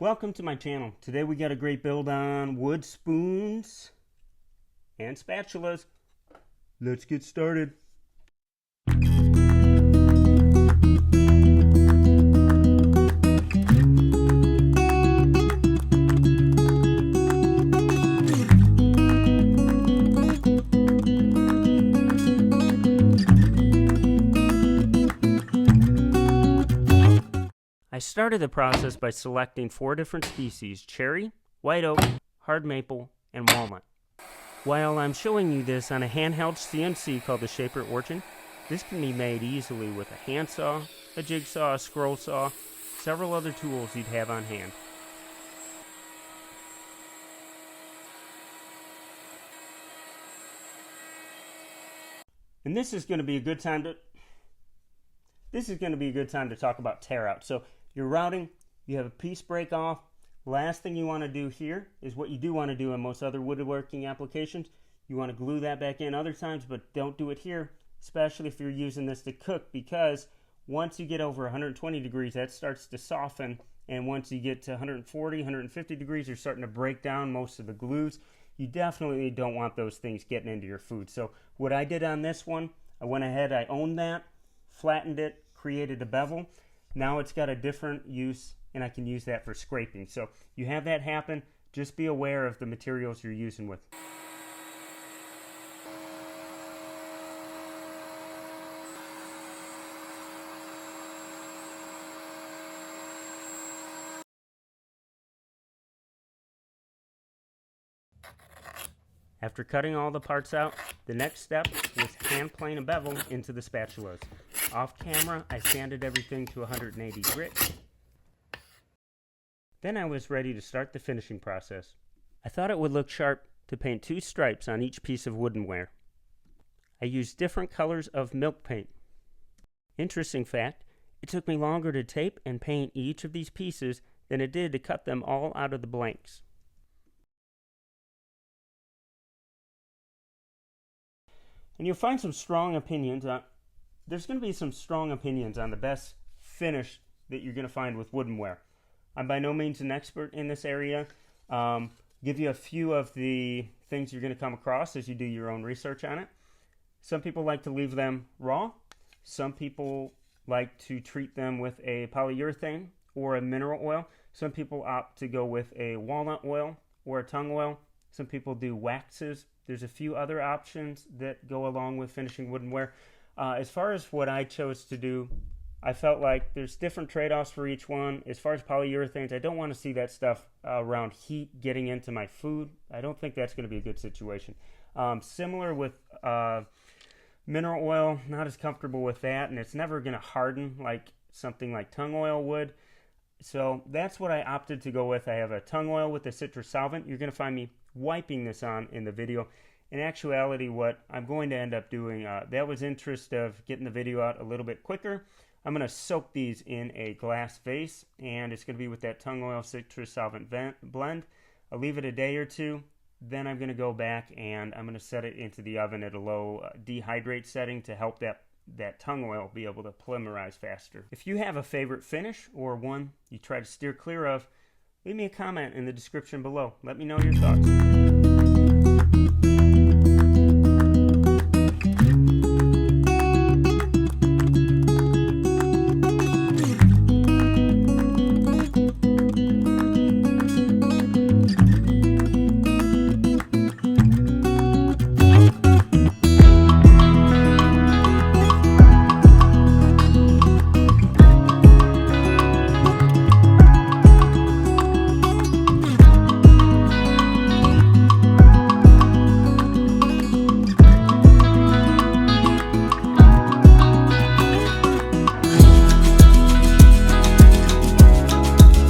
Welcome to my channel. Today we got a great build on wood spoons and spatulas. Let's get started. I started the process by selecting 4 different species: cherry, white oak, hard maple, and walnut. While I'm showing you this on a handheld CNC called the Shaper Origin, this can be made easily with a handsaw, a jigsaw, a scroll saw, several other tools you'd have on hand. And this is going to be a good time to talk about tear out. So you're routing, you have a piece break off. Last thing you want to do here is what you do want to do in most other woodworking applications. You want to glue that back in other times, but don't do it here, especially if you're using this to cook, because once you get over 120 degrees, that starts to soften, and once you get to 140, 150 degrees, you're starting to break down most of the glues. You definitely don't want those things getting into your food. So what I did on this one, I went ahead, I owned that, flattened it, created a bevel. Now it's got a different use, and I can use that for scraping. So you have that happen. Just be aware of the materials you're using with. After cutting all the parts out, the next step was hand plane a bevel into the spatulas. Off camera, I sanded everything to 180 grit. Then I was ready to start the finishing process. I thought it would look sharp to paint 2 stripes on each piece of woodenware. I used different colors of milk paint. Interesting fact, it took me longer to tape and paint each of these pieces than it did to cut them all out of the blanks. And you'll find some strong opinions on, there's going to be some strong opinions on the best finish that you're going to find with woodenware. I'm by no means an expert in this area. Give you a few of the things you're going to come across as you do your own research on it. Some people like to leave them raw. Some people like to treat them with a polyurethane or a mineral oil. Some people opt to go with a walnut oil or a tung oil. Some people do waxes. There's a few other options that go along with finishing woodenware. As far as what I chose to do, I felt like there's different trade-offs for each one. As far as polyurethanes, I don't want to see that stuff around heat getting into my food. I don't think that's going to be a good situation. Similar with mineral oil, not as comfortable with that, and it's never going to harden like something like tung oil would. So that's what I opted to go with. I have a tung oil with a citrus solvent. You're going to find me wiping this on in the video. In actuality, what I'm going to end up doing, that was interest of getting the video out a little bit quicker. I'm going to soak these in a glass vase, and it's going to be with that tung oil citrus solvent blend. I'll leave it a day or two. Then I'm going to go back and I'm going to set it into the oven at a low dehydrate setting to help that tung oil be able to polymerize faster. If you have a favorite finish or one you try to steer clear of, leave me a comment in the description below. Let me know your thoughts.